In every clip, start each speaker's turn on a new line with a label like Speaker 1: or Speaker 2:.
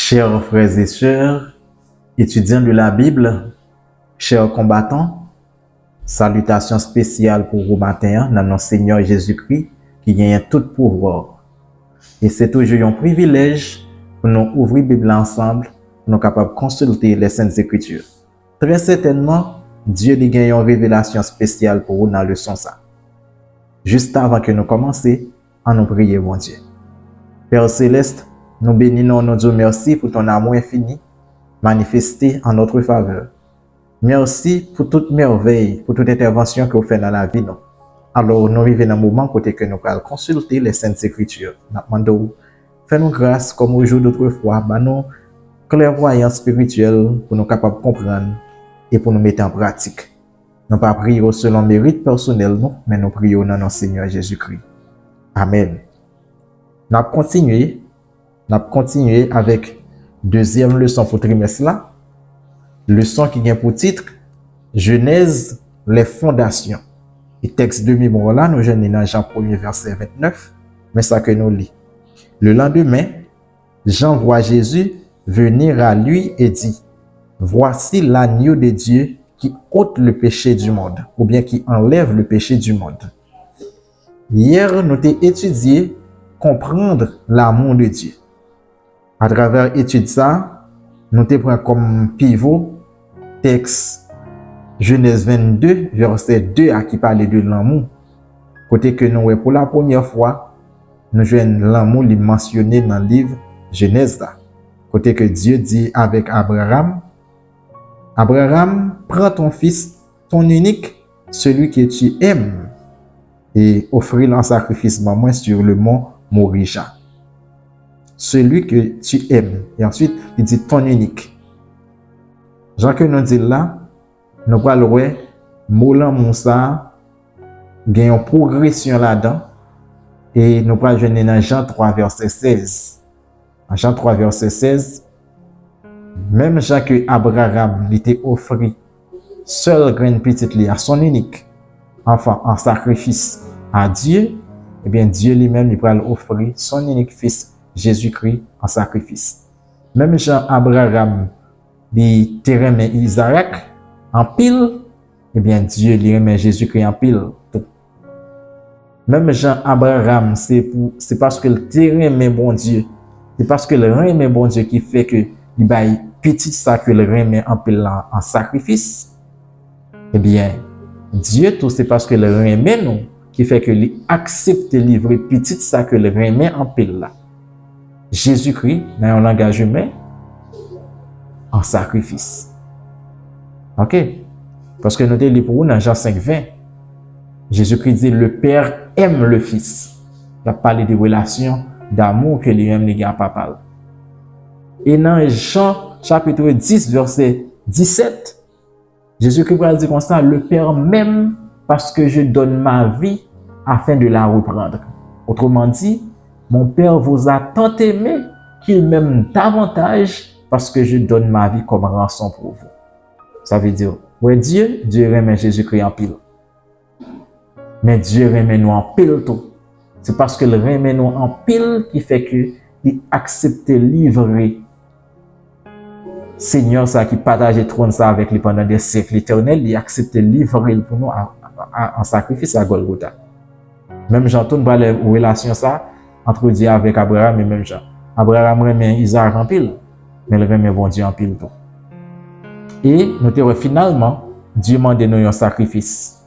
Speaker 1: Chers frères et sœurs, étudiants de la Bible, chers combattants, salutations spéciales pour vous matin dans notre Seigneur Jésus-Christ qui gagne tout pouvoir. Et c'est toujours un privilège pour nous ouvrir la Bible ensemble, pour nous capables de consulter les Saintes Écritures. Très certainement, Dieu a gagné une révélation spéciale pour vous dans le leçon ça. Juste avant que nous commencions, à nous prier, mon Dieu. Père Céleste, nous bénissons nos Dieu, merci pour ton amour infini manifesté en notre faveur. Merci pour toute merveille, pour toute intervention que vous faites dans la vie. Non? Alors, nous arrivons dans un moment côté que nous allons consulter les Saintes Écritures. Nous demandons, fais-nous grâce comme au jour d'autrefois, nous clairvoyance spirituelle pour nous capables de comprendre et pour nous mettre en pratique. Nous ne pas prier selon mérite personnel, non, mais nous prions dans notre Seigneur Jésus-Christ. Amen. Nous allons continuer avec deuxième leçon pour trimestre là. Leçon qui vient pour titre Genèse, les fondations. Et texte de mémoire là, nous jeunes dans Jean 1er verset 29, mais ça que nous lit. Le lendemain, Jean voit Jésus venir à lui et dit, voici l'agneau de Dieu qui ôte le péché du monde, ou bien qui enlève le péché du monde. Hier, nous avons étudié comprendre l'amour de Dieu. À travers l'étude ça, nous avons pris comme pivot texte Genèse 22, verset 2 à qui parle de l'amour. Côté que nous, pour la première fois, nous jouons l'amour mentionné dans le livre Genèse. Côté que Dieu dit avec Abraham, Abraham, prends ton fils, ton unique, celui que tu aimes, et offre-le en sacrifice moi sur le mont Morija. Celui que tu aimes. Et ensuite, il dit ton unique. Jean que nous dit là, nous parlons Moulin Moussa, gagne une progression là-dedans, et nous parlons dans Jean 3, verset 16. En Jean 3, verset 16, même Jean que Abraham était offert seul grain petite à son unique enfant en sacrifice à Dieu, eh bien Dieu lui-même il va offrir son unique fils Jésus-Christ en sacrifice. Même Jean Abraham il remet Isaac en pile, eh bien Dieu lui remet Jésus-Christ en pile. Même Jean Abraham c'est parce que le remet bon Dieu, c'est parce que le remet bon Dieu qui fait que il baille petit ça que le remet en pile en sacrifice. Eh bien Dieu tout c'est parce que le remet nous qui fait que lui accepte de livrer petit ça que le remet en pile là. Jésus-Christ dans un langage humain en sacrifice. OK? Parce que nous avons lu pour vous dans Jean 5, 20. Jésus-Christ dit le Père aime le Fils. Il a parlé de relations d'amour que lui-même les gars papa. Et dans Jean chapitre 10 verset 17, Jésus-Christ va dire comme ça, le Père m'aime parce que je donne ma vie afin de la reprendre. Autrement dit, mon Père vous a tant aimé qu'il m'aime davantage parce que je donne ma vie comme rançon pour vous. Ça veut dire, ouais, Dieu remet Jésus-Christ en pile. Mais Dieu remet nous en pile tout. C'est parce que le remet nous en pile qui fait que il accepte livrer Seigneur ça qui partage le trône ça avec lui pendant des siècles éternels, il accepte livrer pour nous en sacrifice à Golgotha. Même Jean tourne par les relations ça entre Dieu avec Abraham et même Jean. Abraham remet Isaac en pile, mais le remet bon Dieu en pile tout. Et nous avons finalement Dieu demande nous un sacrifice.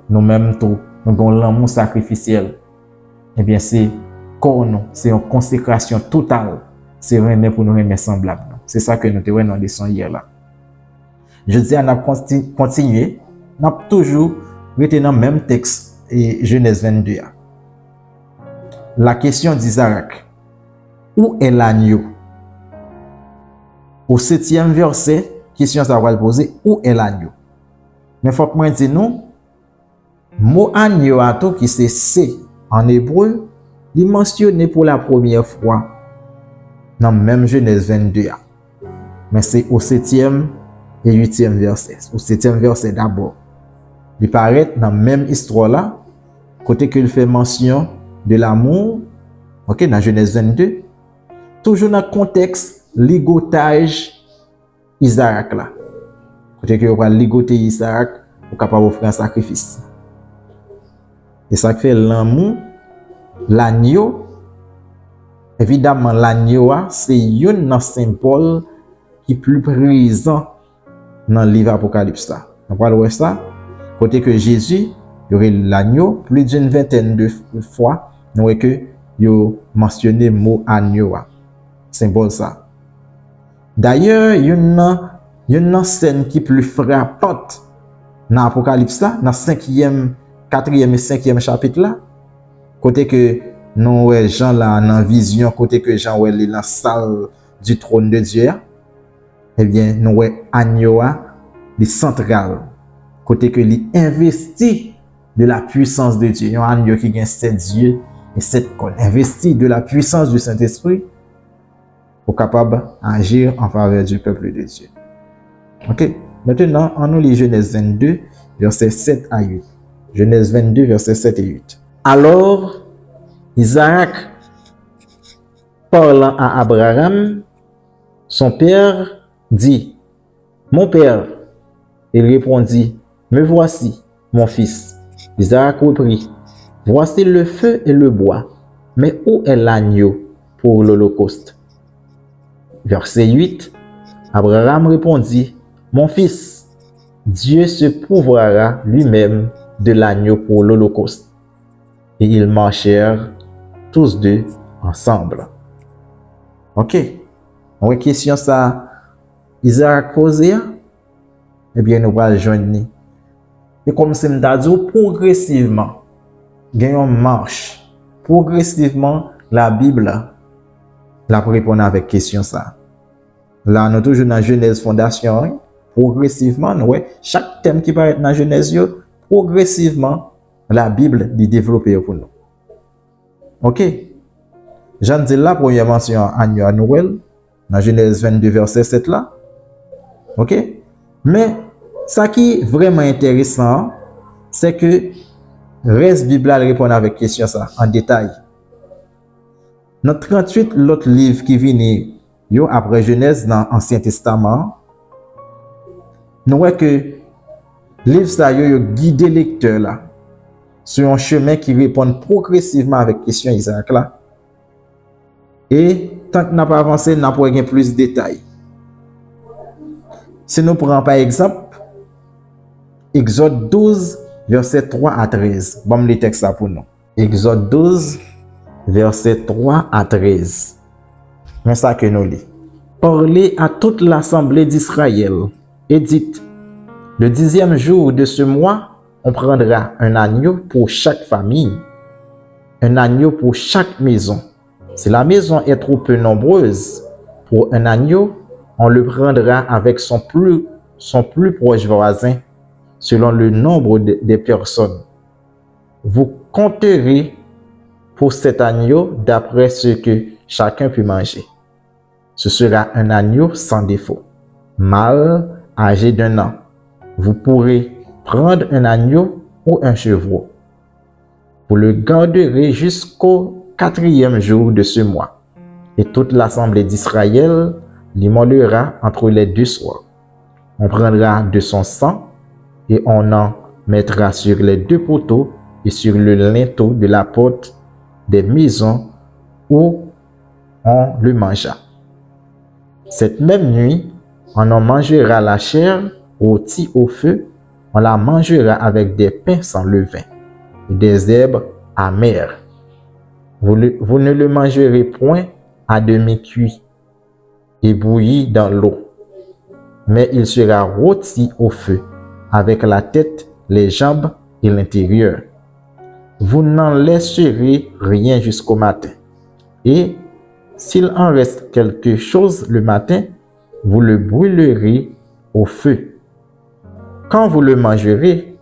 Speaker 1: Nous-mêmes tout, nous avons l'amour sacrificiel. Eh bien c'est corps nous, c'est une consécration totale. C'est remet pour nous remettre semblable. C'est ça que nous avons dans la leçon hier là. Je dis on a continué, on a toujours retenu le même texte et Genèse 22. La question d'Isaac. Où est l'agneau? Au 7e verset, question ça va le poser, où est l'agneau? Mais il faut que moi dise nous, mot agneau à tout qui c'est C en hébreu, il mentionné pour la première fois dans même Genèse 22. Mais c'est au 7e et 8e verset. Au 7e verset d'abord. Il paraît dans la même histoire là, côté qu'il fait mention de l'amour, ok, dans Genèse 22, toujours dans le contexte ligotage Isaac là. Côté que vous va ligoter Isaac pour capable offrir un sacrifice. Et ça fait l'amour, l'agneau. Évidemment, l'agneau, c'est un symbole qui est plus présent dans le livre Apocalypse. On va voir ça. Côté que Jésus, il y aurait l'agneau, plus d'une vingtaine de fois, nous voyons que il a mentionné le mot agneau. Symbole ça. D'ailleurs, il y a une scène qui est plus frappante dans l'Apocalypse, dans le 5e, 4e et 5e chapitre là. Côté que nous voyons Jean là dans vision, côté que Jean est dans la salle du trône de Dieu. Eh bien, nous voyons agneau le central. Côté que il investit de la puissance de Dieu. Un agneau qui gagne 7 yeux et 7 cornes. Investi de la puissance du Saint-Esprit pour capable d'agir en faveur du peuple de Dieu. Ok. Maintenant, on nous lit Genèse 22, versets 7 à 8. Genèse 22, versets 7 et 8. Alors, Isaac, parlant à Abraham, son père, dit, « Mon père. » Il répondit, « Me voici, mon fils. » Isaac reprit, « Voici le feu et le bois, mais où est l'agneau pour l'holocauste? » Verset 8. Abraham répondit, « Mon fils, Dieu se pourvoira lui-même de l'agneau pour l'holocauste. » Et ils marchèrent tous deux ensemble. Ok. On a une question ça, Isaac posé. Eh bien, nous allons joindre. Et comme c'est dit, progressivement, gagnons marche. Progressivement, la Bible la répond avec question ça. Là, nous toujours dans Genèse Fondation. Progressivement, ouais, chaque thème qui paraît dans Genèse, progressivement, la Bible est développée pour nous. Ok? J'en dis la première mention à Noël, dans Genèse 22, verset 7 là. Ok? Mais, ce qui est vraiment intéressant, c'est que reste Bible répond avec question ça, en détail. Dans 38, l'autre livre qui vient après Genèse dans l'Ancien Testament, nous voyons que le livre ça guide le lecteur là sur un chemin qui répond progressivement avec question Isaac là. Et tant que n'a pas avancé, n'a pas gagné plus de détails. Si nous prenons par exemple Exode 12 verset 3 à 13. Bon les textes là pour nous. Exode 12 verset 3 à 13. C'est ça que nous lisons. Parlez à toute l'assemblée d'Israël et dites, le 10e jour de ce mois, on prendra un agneau pour chaque famille, un agneau pour chaque maison. Si la maison est trop peu nombreuse pour un agneau, on le prendra avec son plus proche voisin, selon le nombre des personnes. Vous compterez pour cet agneau d'après ce que chacun peut manger. Ce sera un agneau sans défaut, mâle âgé d'1 an. Vous pourrez prendre un agneau ou un chevreau. Vous le garderez jusqu'au 4e jour de ce mois. Et toute l'assemblée d'Israël l'immolera entre les 2 soirs. On prendra de son sang et on en mettra sur les 2 poteaux et sur le linteau de la porte des maisons où on le mangea. Cette même nuit, on en mangera la chair rôtie au feu, on la mangera avec des pains sans levain et des herbes amères. Vous ne le mangerez point à demi cuit et bouilli dans l'eau, mais il sera rôti au feu avec la tête, les jambes et l'intérieur. Vous n'en laisserez rien jusqu'au matin. Et s'il en reste quelque chose le matin, vous le brûlerez au feu. Quand vous le mangerez,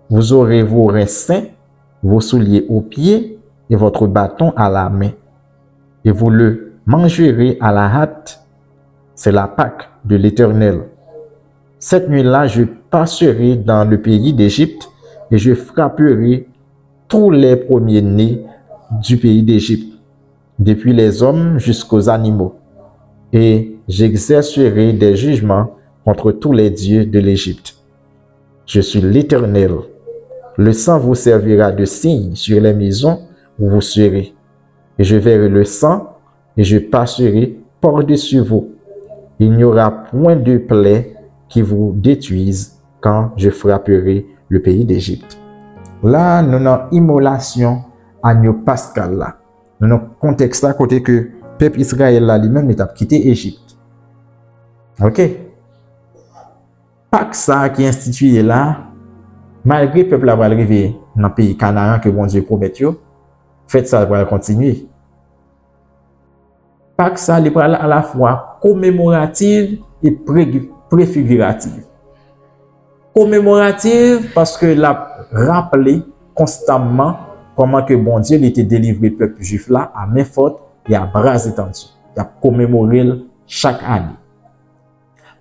Speaker 1: vous aurez vos reins sains, vos souliers aux pieds et votre bâton à la main. Et vous le mangerez à la hâte. C'est la Pâque de l'Éternel. Cette nuit-là, je passerai dans le pays d'Égypte et je frapperai tous les premiers-nés du pays d'Égypte, depuis les hommes jusqu'aux animaux. Et j'exercerai des jugements contre tous les dieux de l'Égypte. Je suis l'Éternel. Le sang vous servira de signe sur les maisons où vous serez. Et je verrai le sang et je passerai par-dessus vous. Il n'y aura point de plaie qui vous détruise quand je frapperai le pays d'Égypte. Là, nous avons immolation agneau pascal là. Nous avons contexte à côté que peuple Israël là lui-même il a quitté Égypte. OK? Pas que ça qui est institué là, malgré le peuple va arriver dans le pays Canaan que bon Dieu promet, faites ça va continuer. Pas que ça est à la fois commémorative et préfigurative. Commémorative parce que la rappeler constamment comment que bon Dieu était délivré le peuple juif là à main forte et à bras étendus. Il a commémoré chaque année.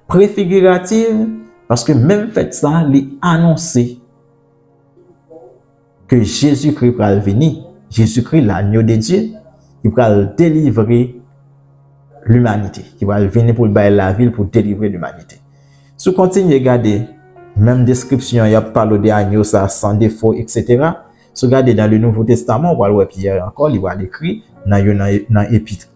Speaker 1: Préfigurative parce que même fait ça, il a annoncé que Jésus-Christ va venir. Jésus-Christ, l'agneau de Dieu, il va délivrer l'humanité. Il va venir pour la ville pour délivrer l'humanité. Si vous continuez à regarder, même description, il y a parlé d'agneau, ça sans défaut, etc. Si vous regardez dans le Nouveau Testament, on va voir Pierre encore, il va l'écrire dans l'épître,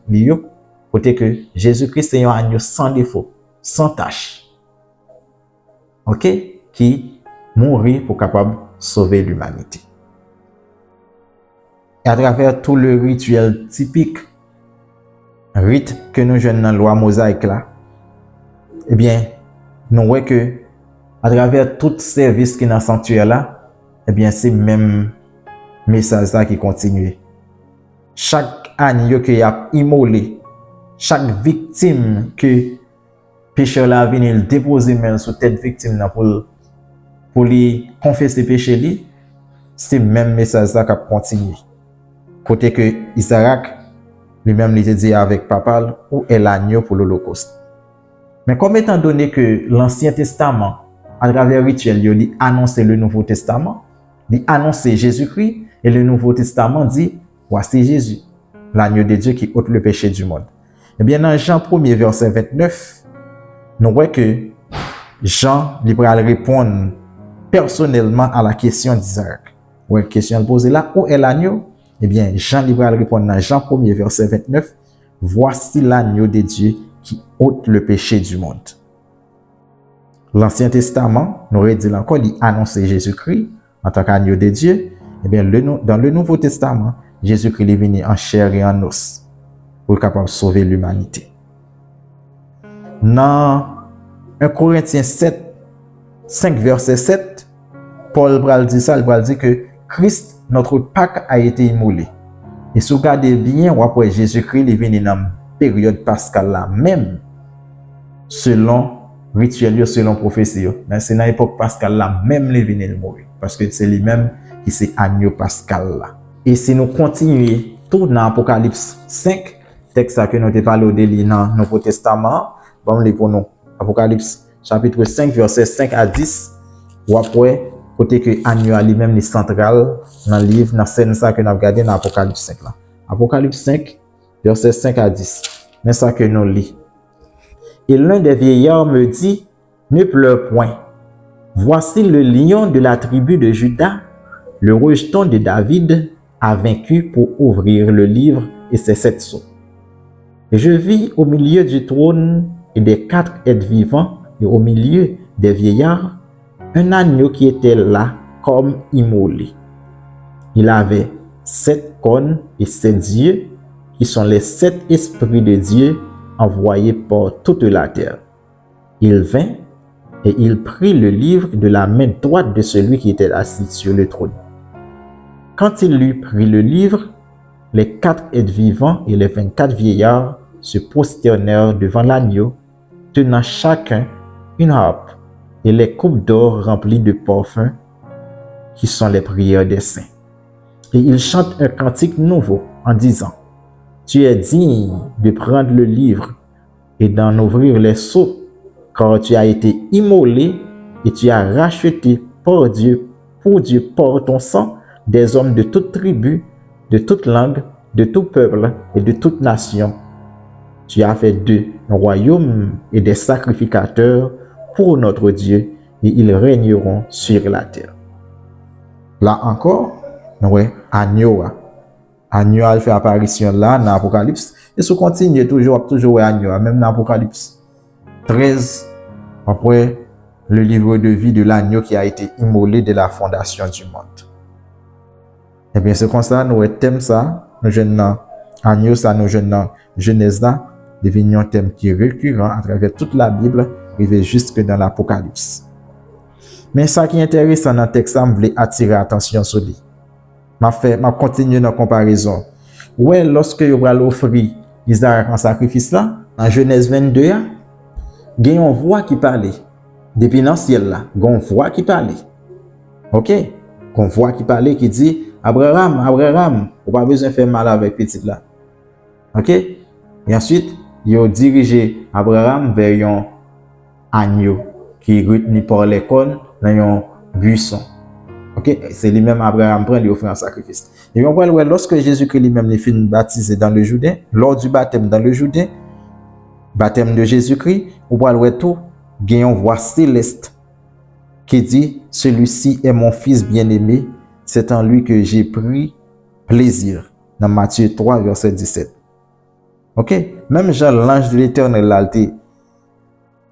Speaker 1: côté que Jésus-Christ est un agneau sans défaut, sans tache. OK? Qui mourit pour capable sauver l'humanité. Et à travers tout le rituel typique, rite que nous jouons dans la loi mosaïque là, eh bien, nous voyons que à travers tout service qui est dans le sanctuaire là, eh bien, c'est même message là qui continue. Chaque agneau qui a immolé, chaque victime que pécheur là vient déposer même sur tête victime là pour lui confesser péché li, c'est même message là qui continue. Côté que Isaac lui-même lui dit avec papa où est l'agneau pour l'Holocauste. Mais comme étant donné que l'Ancien Testament à travers le rituel il annonce le Nouveau Testament, il annonce Jésus-Christ et le Nouveau Testament dit voici Jésus, l'agneau de Dieu qui ôte le péché du monde. Eh bien dans Jean 1er verset 29, nous voyons que Jean va répondre personnellement à la question d'Isaac. Ou la question posée là, où est l'agneau? Eh bien, Jean va répondre dans Jean 1er verset 29, voici l'agneau de Dieu qui ôte le péché du monde. L'Ancien Testament, nous aurait dit encore, il annonce Jésus-Christ en tant qu'agneau de Dieu. Eh bien, dans le Nouveau Testament, Jésus-Christ est venu en chair et en os pour être capable de sauver l'humanité. Dans 1 Corinthiens 5 verset 7, Paul dit ça, il dit que Christ, notre Pâque, a été immolé. Et si vous regardez bien, après Jésus-Christ est venu dans la période pascale là même, selon rituel, selon prophétie. C'est dans l'époque pascale là même, il est venu mourir. Parce que c'est lui-même qui c'est agneau pascal là. Et si nous continuons tout dans Apocalypse 5, texte que nous avons parlé dans le Nouveau Testament, bon, pour nous. Apocalypse chapitre 5, verset 5 à 10, ou après, côté que agneau lui-même est central dans le livre, dans la scène que nous avons regardé dans Apocalypse 5 là. Apocalypse 5, verset 5 à 10. C'est ça que nous lisons. Et l'un des vieillards me dit, ne pleure point. Voici le lion de la tribu de Juda, le rejeton de David, a vaincu pour ouvrir le livre et ses 7 sceaux. Et je vis au milieu du trône et des 4 êtres vivants et au milieu des vieillards, un agneau qui était là comme immolé. Il avait 7 cornes et 7 yeux, qui sont les 7 esprits de Dieu envoyés par toute la terre. Il vint et il prit le livre de la main droite de celui qui était assis sur le trône. Quand il eut pris le livre, les 4 êtres vivants et les 24 vieillards se prosternèrent devant l'agneau, tenant chacun une harpe et les coupes d'or remplies de parfums, qui sont les prières des saints. Et ils chantent un cantique nouveau en disant, tu es digne de prendre le livre et d'en ouvrir les sceaux, car tu as été immolé et tu as racheté pour Dieu par ton sang des hommes de toute tribu, de toute langue, de tout peuple et de toute nation. Tu as fait d'eux un royaume et des sacrificateurs pour notre Dieu, et ils régneront sur la terre. Là encore, ouais, agneau. Agneau a fait apparition là dans l'Apocalypse. Et si on continue toujours agneau, même dans l'Apocalypse 13, après le livre de vie de l'agneau qui a été immolé de la fondation du monde. Eh bien, c'est comme ça, nous thème ça, nous jeunes agneau, ça, nous jeunes Genèse là, devient un thème qui est récurrent à travers toute la Bible, arrivé jusque dans l'Apocalypse. Mais ça qui est intéressant dans le texte, ça me voulait attirer l'attention sur lui. Je continue dans la comparaison. Ouais, lorsque vous allez offrir Isaac en sacrifice là, en Genèse 22, il y a une voix qui parlait. Depuis dans le ciel là, il y a une voix qui parlait. Ok? Une voix qui parlait qui dit Abraham, Abraham, vous n'avez pas besoin de faire mal avec petit là. Ok? Et ensuite, il a dirigé Abraham vers un agneau qui est retenu par les cornes dans un buisson. Ok, c'est lui-même Abraham prend lui offrir un sacrifice. Et on voit lorsque Jésus-Christ lui-même les finit baptisé dans le Jourdain, lors du baptême dans le Jourdain, baptême de Jésus-Christ, on voit tout, il y a une voix céleste qui dit celui-ci est mon fils bien-aimé, c'est en lui que j'ai pris plaisir. Dans Matthieu 3 verset 17. Ok, même Jean l'ange de l'Éternel l'a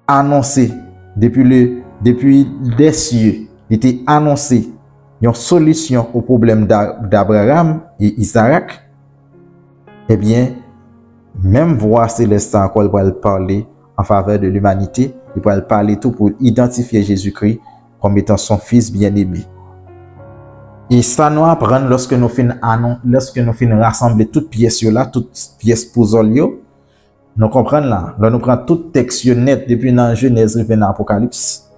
Speaker 1: annoncé depuis des cieux, il était annoncé une solution au problème d'Abraham et Isaac. Eh bien, même voix céleste encore va parler en faveur de l'humanité, il va parler tout pour identifier Jésus-Christ comme étant son fils bien-aimé. Et ça nous apprend lorsque nous finissons rassembler toutes pièces là, toutes pièces puzzle, nous comprenons là, nous prenons tout texte net depuis dans Genèse et dans l'Apocalypse,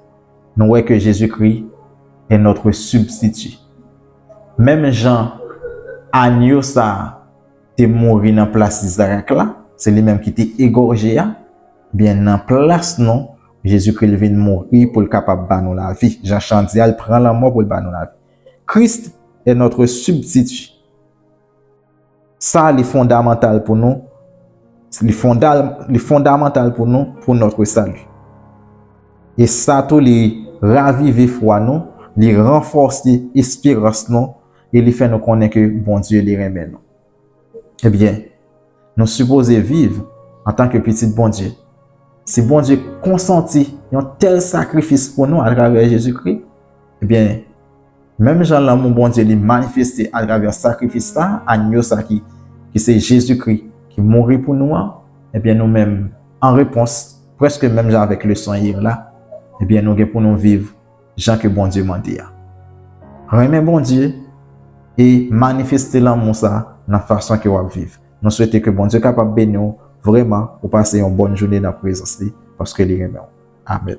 Speaker 1: nous voyons que Jésus-Christ est notre substitut. Même Jean, agneau ça, t'es mort dans place d'Isaac là, c'est lui-même qui t'est égorgé, bien en place non, Jésus-Christ vient mourir pour le capable de nous la vie. Jean Chandial prend la mort pour le nous la vie. Christ est notre substitut. Ça, c'est fondamental pour nous. C'est fondamental pour nous, pour notre salut. Et ça, tout les raviver foi nous, les renforcer espérance nous, et les faire nous connaître que bon Dieu les remet nous. Eh bien, nous supposons vivre en tant que petit bon Dieu. Si bon Dieu consentit un tel sacrifice pour nous à travers Jésus-Christ, eh bien, même Jean l'amour bon Dieu lui manifesté à travers ce sacrifice là, agneau ça qui c'est Jésus-Christ qui mourit pour nous, eh bien nous-mêmes en réponse presque même Jean avec le sang hier là, eh bien nous pour nous vivre Jean que bon Dieu m'a dit. Remet bon Dieu et manifester l'amour ça dans la façon que vous vivre. Nous souhaitons que bon Dieu capable de bénir vraiment pour passer une bonne journée dans la présence parce que les remet. Amen.